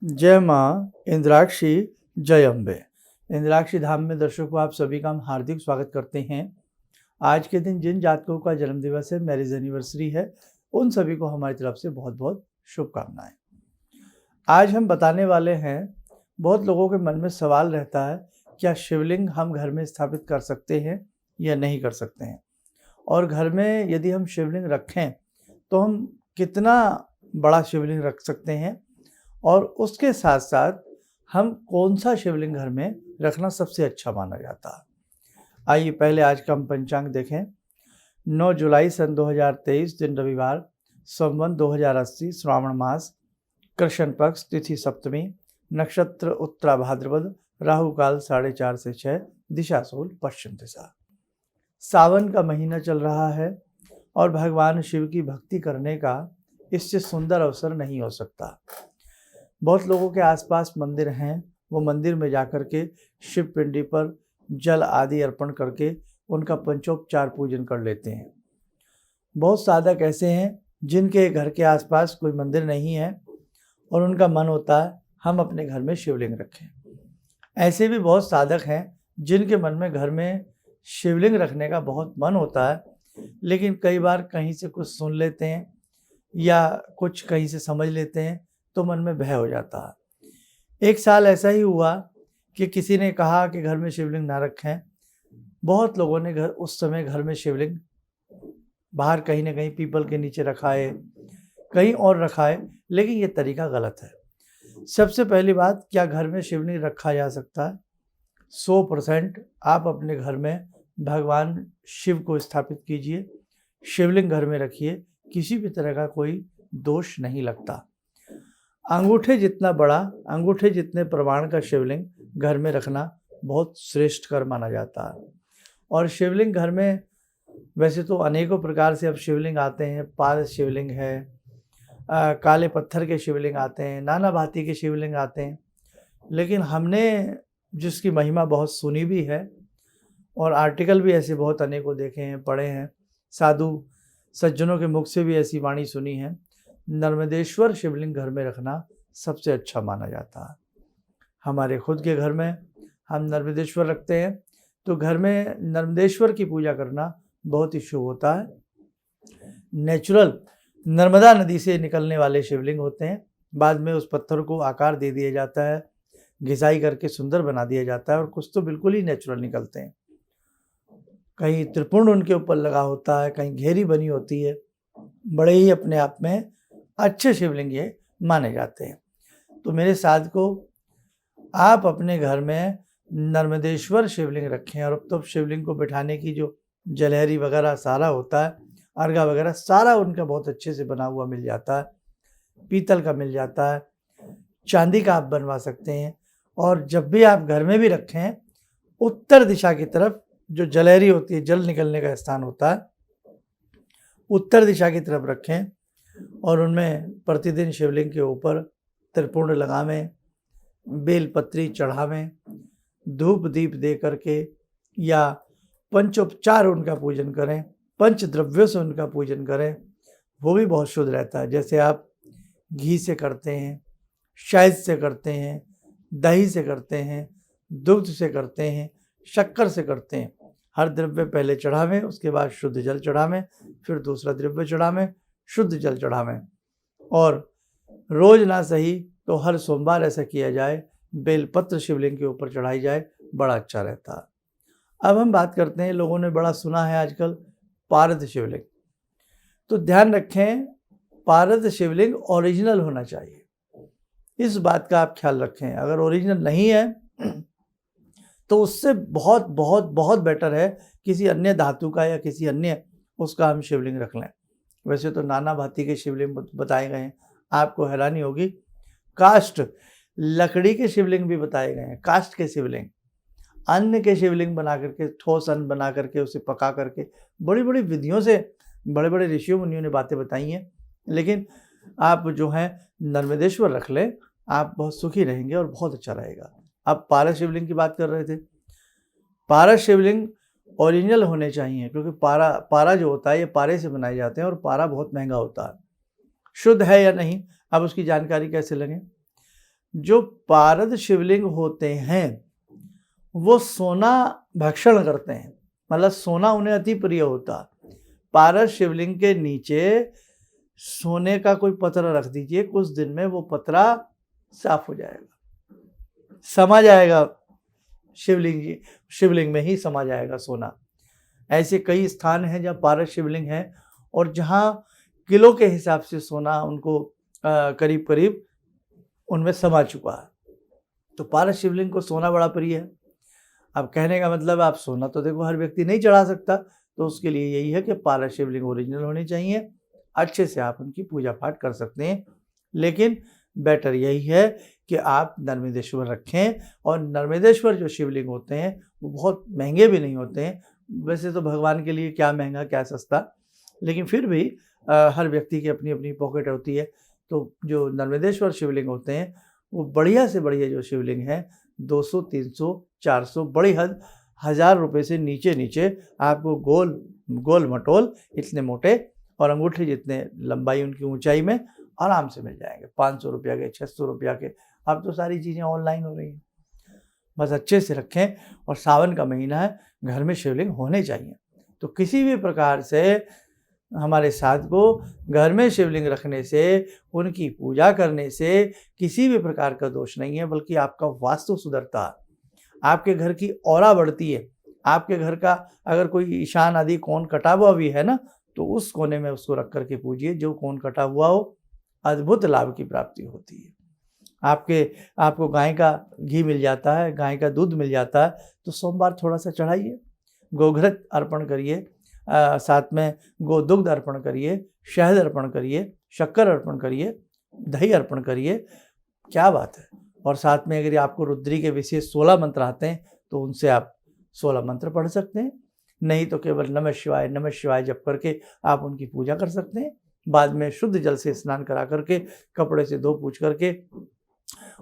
जय माँ इंद्राक्षी, जय अम्बे। इंद्राक्षी धाम में दर्शकों आप सभी का हम हार्दिक स्वागत करते हैं। आज के दिन जिन जातकों का जन्मदिवस है, मैरिज एनिवर्सरी है, उन सभी को हमारी तरफ से बहुत बहुत शुभकामनाएं। आज हम बताने वाले हैं, बहुत लोगों के मन में सवाल रहता है, क्या शिवलिंग हम घर में स्थापित कर सकते हैं या नहीं कर सकते हैं, और घर में यदि हम शिवलिंग रखें तो हम कितना बड़ा शिवलिंग रख सकते हैं, और उसके साथ साथ हम कौन सा शिवलिंग घर में रखना सबसे अच्छा माना जाता है। आइए पहले आज का हम पंचांग देखें। 9 जुलाई सन 2023 दिन रविवार, संवत 2080, श्रावण मास, कृष्ण पक्ष, तिथि सप्तमी, नक्षत्र उत्तरा भाद्रपद, राहु काल 4:30 से 6, दिशा सूल पश्चिम दिशा। सावन का महीना चल रहा है और भगवान शिव की भक्ति करने का इससे सुंदर अवसर नहीं हो सकता। बहुत लोगों के आसपास मंदिर हैं, वो मंदिर में जाकर के शिव पिंडी पर जल आदि अर्पण करके उनका पंचोपचार पूजन कर लेते हैं। बहुत साधक ऐसे हैं जिनके घर के आसपास कोई मंदिर नहीं है और उनका मन होता है हम अपने घर में शिवलिंग रखें। ऐसे भी बहुत साधक हैं जिनके मन में घर में शिवलिंग रखने का बहुत मन होता है, लेकिन कई बार कहीं से कुछ सुन लेते हैं या कुछ कहीं से समझ लेते हैं तो मन में भय हो जाता है। एक साल ऐसा ही हुआ कि किसी ने कहा कि घर में शिवलिंग ना रखें। बहुत लोगों ने उस समय घर में शिवलिंग बाहर कहीं ना कहीं पीपल के नीचे रखाए, कहीं और रखाए, लेकिन ये तरीका गलत है। सबसे पहली बात, क्या घर में शिवलिंग रखा जा सकता है? 100% आप अपने घर में भगवान शिव को स्थापित कीजिए, शिवलिंग घर में रखिए, किसी भी तरह का कोई दोष नहीं लगता। अंगूठे जितना बड़ा, अंगूठे जितने प्रमाण का शिवलिंग घर में रखना बहुत श्रेष्ठ कर माना जाता है। और शिवलिंग घर में वैसे तो अनेकों प्रकार से अब शिवलिंग आते हैं। पारस शिवलिंग है, काले पत्थर के शिवलिंग आते हैं, नाना भांति के शिवलिंग आते हैं, लेकिन हमने जिसकी महिमा बहुत सुनी भी है और आर्टिकल भी ऐसे बहुत अनेकों देखे हैं, पढ़े हैं, साधु सज्जनों के मुख से भी ऐसी वाणी सुनी है, नर्मदेश्वर शिवलिंग घर में रखना सबसे अच्छा माना जाता है। हमारे खुद के घर में हम नर्मदेश्वर रखते हैं, तो घर में नर्मदेश्वर की पूजा करना बहुत ही शुभ होता है। नेचुरल नर्मदा नदी से निकलने वाले शिवलिंग होते हैं। बाद में उस पत्थर को आकार दे दिया जाता है, घिसाई करके सुंदर बना दिया जाता है, और कुछ तो बिल्कुल ही नेचुरल निकलते हैं। कहीं त्रिपुंड उनके ऊपर लगा होता है, कहीं घेरी बनी होती है। बड़े ही अपने आप में अच्छे शिवलिंग ये माने जाते हैं। तो मेरे साथ को आप अपने घर में नर्मदेश्वर शिवलिंग रखें। और अब तो शिवलिंग को बिठाने की जो जलहरी वगैरह सारा होता है, अर्घा वगैरह सारा उनका बहुत अच्छे से बना हुआ मिल जाता है, पीतल का मिल जाता है, चांदी का आप बनवा सकते हैं। और जब भी आप घर में भी रखें, उत्तर दिशा की तरफ जो जलहरी होती है, जल निकलने का स्थान होता है, उत्तर दिशा की तरफ रखें और उनमें प्रतिदिन शिवलिंग के ऊपर त्रिपुंड लगावें, बेलपत्री चढ़ावें, धूप दीप दे करके या पंचोपचार उनका पूजन करें, पंच द्रव्यों से उनका पूजन करें, वो भी बहुत शुद्ध रहता है। जैसे आप घी से करते हैं, शहद से करते हैं, दही से करते हैं, दुग्ध से करते हैं, शक्कर से करते हैं। हर द्रव्य पहले चढ़ावें, उसके बाद शुद्ध जल चढ़ावें, फिर दूसरा द्रव्य चढ़ावें, शुद्ध जल चढ़ावें। और रोज ना सही तो हर सोमवार ऐसा किया जाए, बेलपत्र शिवलिंग के ऊपर चढ़ाई जाए, बड़ा अच्छा रहता है। अब हम बात करते हैं, लोगों ने बड़ा सुना है आजकल पारद शिवलिंग। तो ध्यान रखें, पारद शिवलिंग ओरिजिनल होना चाहिए, इस बात का आप ख्याल रखें। अगर ओरिजिनल नहीं है तो उससे बहुत बहुत बहुत बेटर है किसी अन्य धातु का या किसी अन्य उसका हम शिवलिंग रख लें। वैसे तो नाना भांति के शिवलिंग बताए गए हैं, आपको हैरानी होगी। काष्ठ लकड़ी के शिवलिंग भी बताए गए हैं, काष्ठ के शिवलिंग, अन्न के शिवलिंग बना करके, ठोस अन्न बना करके उसे पका करके बड़ी बड़ी विधियों से बड़े बड़े ऋषियों मुनियों ने बातें बताई हैं। लेकिन आप जो है नर्मदेश्वर रख लें, आप बहुत सुखी रहेंगे और बहुत अच्छा रहेगा। अब पारस शिवलिंग की बात कर रहे थे। पारस शिवलिंग ओरिजिनल होने चाहिए, क्योंकि पारा जो होता है ये पारे से बनाए जाते हैं और पारा बहुत महंगा होता है। शुद्ध है या नहीं, अब उसकी जानकारी कैसे लगे? जो पारद शिवलिंग होते हैं वो सोना भक्षण करते हैं, मतलब सोना उन्हें अति प्रिय होता। पारद शिवलिंग के नीचे सोने का कोई पतरा रख दीजिए, कुछ दिन में वो पतरा साफ हो जाएगा, समा जाएगा, शिवलिंग में ही समा जाएगा सोना। ऐसे कई स्थान हैं जहाँ पारद शिवलिंग है और जहाँ किलो के हिसाब से सोना उनको करीब करीब उनमें समा चुका है। तो पारद शिवलिंग को सोना बड़ा प्रिय है। अब कहने का मतलब आप सोना तो देखो हर व्यक्ति नहीं चढ़ा सकता, तो उसके लिए यही है कि पारद शिवलिंग ओरिजिनल होनी चाहिए, अच्छे से आप उनकी पूजा पाठ कर सकते हैं। लेकिन बेटर यही है कि आप नर्मदेश्वर रखें, और नर्मदेश्वर जो शिवलिंग होते हैं वो बहुत महंगे भी नहीं होते हैं। वैसे तो भगवान के लिए क्या महंगा क्या सस्ता, लेकिन फिर भी हर व्यक्ति की अपनी अपनी पॉकेट होती है। तो जो नर्मदेश्वर शिवलिंग होते हैं वो बढ़िया से बढ़िया जो शिवलिंग है 200, 300, 400, बड़ी हद 1000 रुपये से नीचे नीचे आपको गोल मटोल इतने मोटे और अंगूठी जितने लंबाई उनकी ऊंचाई में आराम से मिल जाएंगे। 500 रुपया के, 600 रुपया के। अब तो सारी चीज़ें ऑनलाइन हो रही हैं। बस अच्छे से रखें, और सावन का महीना है, घर में शिवलिंग होने चाहिए। तो किसी भी प्रकार से हमारे साथ को घर में शिवलिंग रखने से, उनकी पूजा करने से किसी भी प्रकार का दोष नहीं है, बल्कि आपका वास्तु सुधरता है, आपके घर की ऑरा बढ़ती है। आपके घर का अगर कोई ईशान आदि कोण कटा हुआ भी है ना, तो उस कोने में उसको रख करके पूजिए। जो कोण कटा हुआ हो, अद्भुत लाभ की प्राप्ति होती है। आपको गाय का घी मिल जाता है, गाय का दूध मिल जाता है, तो सोमवार थोड़ा सा चढ़ाइए, गोघृत अर्पण करिए, साथ में गोदुग्ध अर्पण करिए, शहद अर्पण करिए, शक्कर अर्पण करिए, दही अर्पण करिए। क्या बात है। और साथ में अगर आपको रुद्री के विशेष 16 मंत्र आते हैं तो उनसे आप 16 मंत्र पढ़ सकते हैं। नहीं तो केवल नमः शिवाय जप करके आप उनकी पूजा कर सकते हैं। बाद में शुद्ध जल से स्नान करा करके, कपड़े से धो पूछ करके,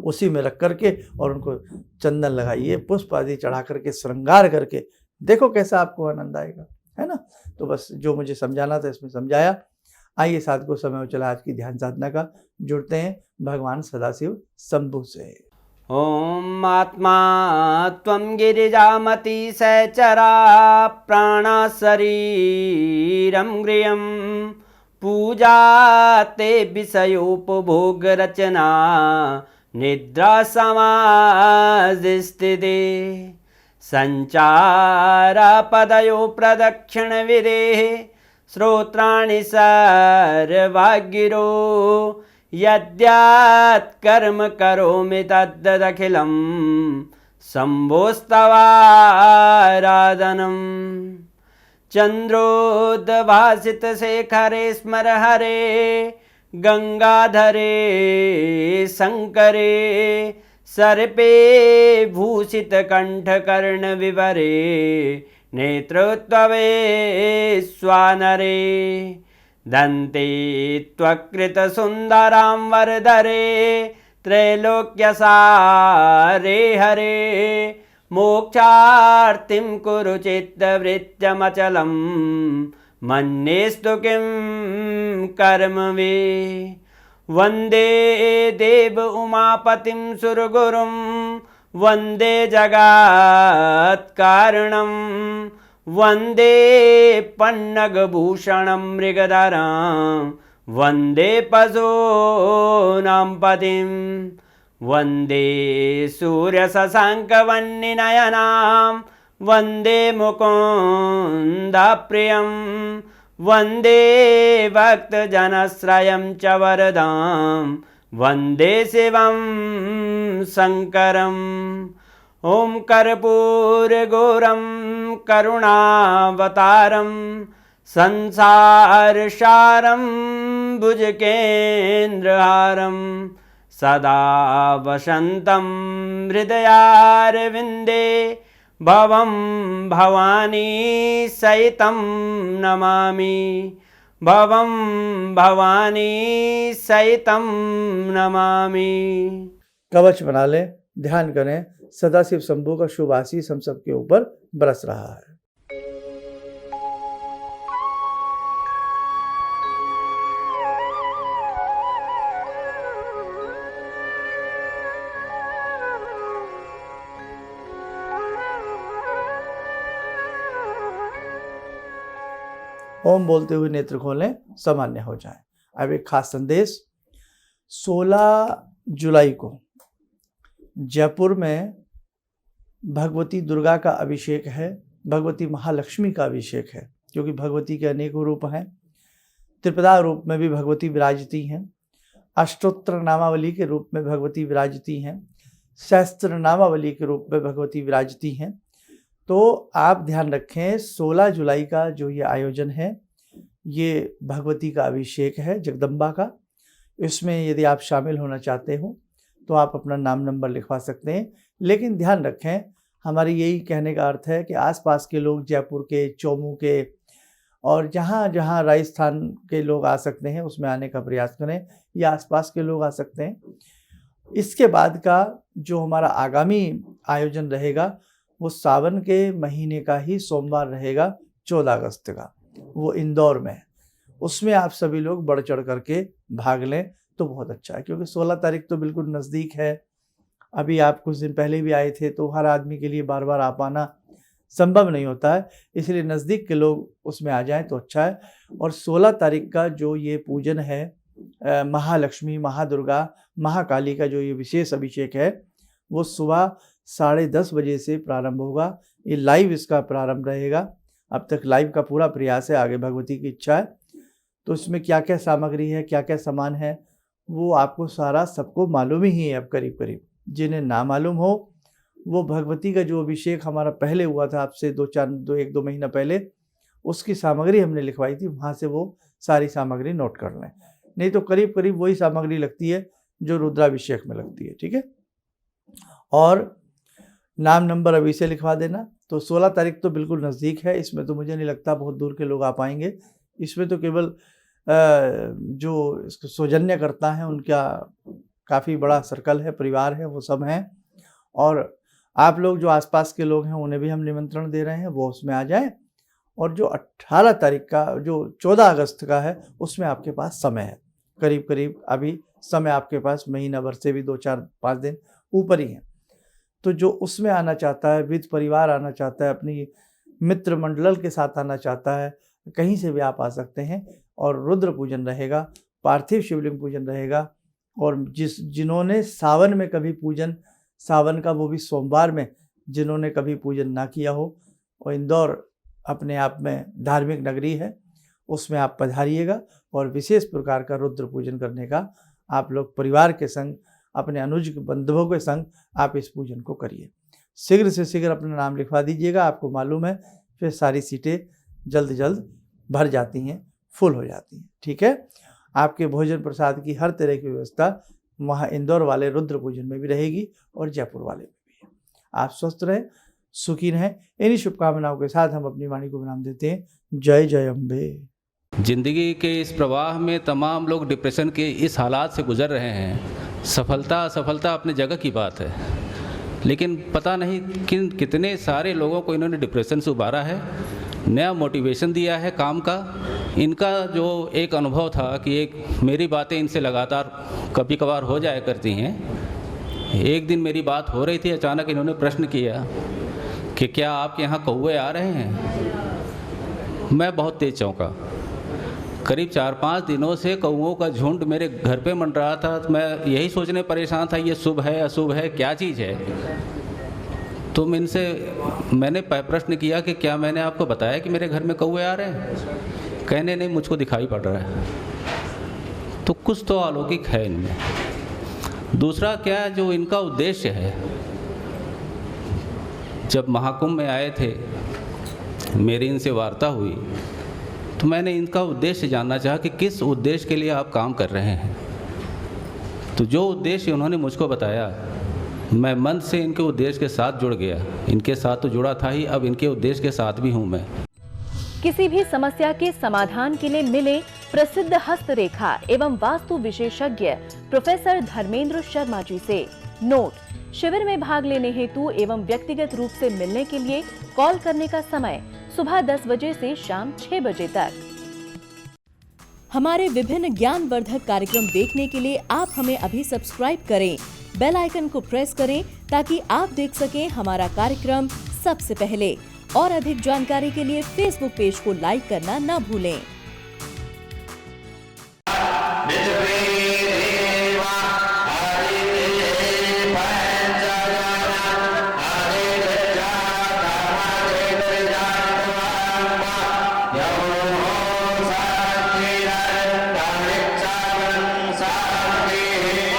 उसी में रख करके और उनको चंदन लगाइए, पुष्प आदि चढ़ा करके, श्रृंगार करके, देखो कैसा आपको आनंद आएगा, है ना। तो बस जो मुझे समझाना था इसमें समझाया। आइए साथ को समय हो चला आज की ध्यान साधना का। जुड़ते हैं भगवान सदाशिव शंभु से। ओम आत्मा त्वं गिरिजामति सहचरा प्राणा शरीरं गृहं पूजा ते विषयोपभोग रचना निद्रा समाधिस्थिते संचारा पदयो प्रदक्षिण विदेः श्रोत्राणि सर्वागिरो यद्यात् कर्म करोमि तद्दखिलं शम्भोस्तवाराधनम् चन्द्रोद्भासितशेखरे स्मर हरे गंगाधरे शंकरे सर्पे भूषितकण्ठकर्णविवरे नेत्रोत्तवे स्वानरे दन्ते त्वकृतसुन्दरां वरदरे त्रैलोक्यसारे हरे मोक्षार्तिं कुरु चित्तवृत्त्यमचलं मन्येस्तु किं कर्म वे वन्दे देव उमापतिं सुरगुरुं वन्दे जगत्कारणं वन्दे पन्नगभूषणं मृगधरं वन्दे पशूनां पतिं वन्दे सूर्यशशाङ्कवह्निनयनां वन्दे मुकुन्दप्रियं वन्दे भक्तजनश्रयं च वरदां वन्दे शिवं शङ्करम् ॐ कर्पूरगौरं करुणावतारं संसारसारं भुजगेन्द्रहारं सदा वसन्तं हृदयारविन्दे भवं भवानी सहितं नमामि भवं भवानी सहितं नमामि। कवच बना लें, ध्यान करें, सदाशिव शंभु का शुभ आशीष हम सबके ऊपर बरस रहा है। ओम बोलते हुए नेत्र खोलें, सामान्य हो जाए। अब एक खास संदेश, 16 जुलाई को जयपुर में भगवती दुर्गा का अभिषेक है, भगवती महालक्ष्मी का अभिषेक है, क्योंकि भगवती के अनेकों रूप हैं। त्रिपदा रूप में भी भगवती विराजती हैं, अष्टोत्तर नामावली के रूप में भगवती विराजती हैं, सहस्त्र नामावली के रूप में भगवती विराजती हैं। तो आप ध्यान रखें, 16 जुलाई का जो ये आयोजन है, ये भगवती का अभिषेक है जगदम्बा का। इसमें यदि आप शामिल होना चाहते हो तो आप अपना नाम नंबर लिखवा सकते हैं। लेकिन ध्यान रखें, हमारी यही कहने का अर्थ है कि आसपास के लोग, जयपुर के, चौमू के और जहाँ जहाँ राजस्थान के लोग आ सकते हैं उसमें आने का प्रयास करें, या आसपास के लोग आ सकते हैं। इसके बाद का जो हमारा आगामी आयोजन रहेगा वो सावन के महीने का ही सोमवार रहेगा, 14 अगस्त का, वो इंदौर में। उसमें आप सभी लोग बढ़ चढ़ करके भाग लें तो बहुत अच्छा है, क्योंकि 16 तारीख तो बिल्कुल नज़दीक है। अभी आप कुछ दिन पहले भी आए थे, तो हर आदमी के लिए बार बार आ पाना संभव नहीं होता है, इसलिए नज़दीक के लोग उसमें आ जाएं तो अच्छा है। और 16 तारीख का जो ये पूजन है, महालक्ष्मी, महादुर्गा, महाकाली का जो ये विशेष अभिषेक है, वो सुबह 10:30 बजे से प्रारंभ होगा। ये लाइव इसका प्रारंभ रहेगा। अब तक लाइव का पूरा प्रयास है, आगे भगवती की इच्छा है। तो इसमें क्या क्या सामग्री है, क्या क्या सामान है, वो आपको सारा सबको मालूम ही है अब करीब करीब। जिन्हें ना मालूम हो, वो भगवती का जो अभिषेक हमारा पहले हुआ था आपसे 1-2 महीना पहले, उसकी सामग्री हमने लिखवाई थी, वहाँ से वो सारी सामग्री नोट कर लें। नहीं तो करीब करीब वही सामग्री लगती है जो रुद्राभिषेक में लगती है, ठीक है। और नाम नंबर अभी से लिखवा देना। तो 16 तारीख तो बिल्कुल नज़दीक है, इसमें तो मुझे नहीं लगता बहुत दूर के लोग आ पाएंगे। इसमें तो केवल जो इसको सौजन्य करता है उनका काफ़ी बड़ा सर्कल है, परिवार है, वो सब हैं। और आप लोग जो आसपास के लोग हैं उन्हें भी हम निमंत्रण दे रहे हैं, वो उसमें आ जाएं। और जो 18 तारीख का, जो 14 अगस्त का है, उसमें आपके पास समय है, करीब करीब अभी समय आपके पास महीना भर से भी 2-4-5 दिन ऊपर ही है। तो जो उसमें आना चाहता है, विद परिवार आना चाहता है, अपनी मित्र मंडल के साथ आना चाहता है, कहीं से भी आप आ सकते हैं। और रुद्र पूजन रहेगा, पार्थिव शिवलिंग पूजन रहेगा। और जिन्होंने सावन में कभी पूजन, सावन का वो भी सोमवार में, जिन्होंने कभी पूजन ना किया हो, और इंदौर अपने आप में धार्मिक नगरी है, उसमें आप पधारिएगा और विशेष प्रकार का रुद्र पूजन करने का आप लोग परिवार के संग, अपने अनुज बंधुओं के संग आप इस पूजन को करिए। शीघ्र से शीघ्र अपना नाम लिखवा दीजिएगा। आपको मालूम है फिर सारी सीटें जल्द जल्द भर जाती हैं, फुल हो जाती हैं, ठीक है। आपके भोजन प्रसाद की हर तरह की व्यवस्था वहाँ इंदौर वाले रुद्र पूजन में भी रहेगी और जयपुर वाले में भी है। आप स्वस्थ रहें, सुखी रहें। इन्हीं शुभकामनाओं के साथ हम अपनी वाणी को विराम देते हैं। जय जय अम्बे। जिंदगी के इस प्रवाह में तमाम लोग डिप्रेशन के इस हालात से गुजर रहे हैं। सफलता असफलता अपनी जगह की बात है, लेकिन पता नहीं कितने सारे लोगों को इन्होंने डिप्रेशन से उबारा है, नया मोटिवेशन दिया है काम का। इनका जो एक अनुभव था कि एक मेरी बातें इनसे लगातार कभी कभार हो जाया करती हैं। एक दिन मेरी बात हो रही थी, अचानक इन्होंने प्रश्न किया कि क्या आपके यहाँ कौवे आ रहे हैं। मैं बहुत तेज चौंका। करीब 4-5 दिनों से कौओं का झुंड मेरे घर पे मंडरा था। तो मैं यही सोचने परेशान था, ये शुभ है अशुभ है, क्या चीज़ है। तो मैंने प्रश्न किया कि क्या मैंने आपको बताया कि मेरे घर में कौवे आ रहे हैं। कहने नहीं, मुझको दिखाई पड़ रहा है। तो कुछ तो अलौकिक है इनमें। दूसरा क्या, जो इनका उद्देश्य है, जब महाकुंभ में आए थे, मेरी इनसे वार्ता हुई, तो मैंने इनका उद्देश्य जानना चाहा कि किस उद्देश्य के लिए आप काम कर रहे हैं। तो जो उद्देश्य उन्होंने मुझको बताया, मैं मन से इनके उद्देश्य के साथ जुड़ गया। इनके साथ तो जुड़ा था ही, अब इनके उद्देश्य के साथ भी हूँ मैं। किसी भी समस्या के समाधान के लिए मिले प्रसिद्ध हस्तरेखा एवं वास्तु विशेषज्ञ प्रोफेसर धर्मेंद्र शर्मा जी से। नोट: शिविर में भाग लेने हेतु एवं व्यक्तिगत रूप से मिलने के लिए कॉल करने का समय सुबह 10 बजे से शाम 6 बजे तक। हमारे विभिन्न ज्ञानवर्धक कार्यक्रम देखने के लिए आप हमें अभी सब्सक्राइब करें, बेल आइकन को प्रेस करें ताकि आप देख सकें हमारा कार्यक्रम सबसे पहले। और अधिक जानकारी के लिए फेसबुक पेज को लाइक करना न भूलें।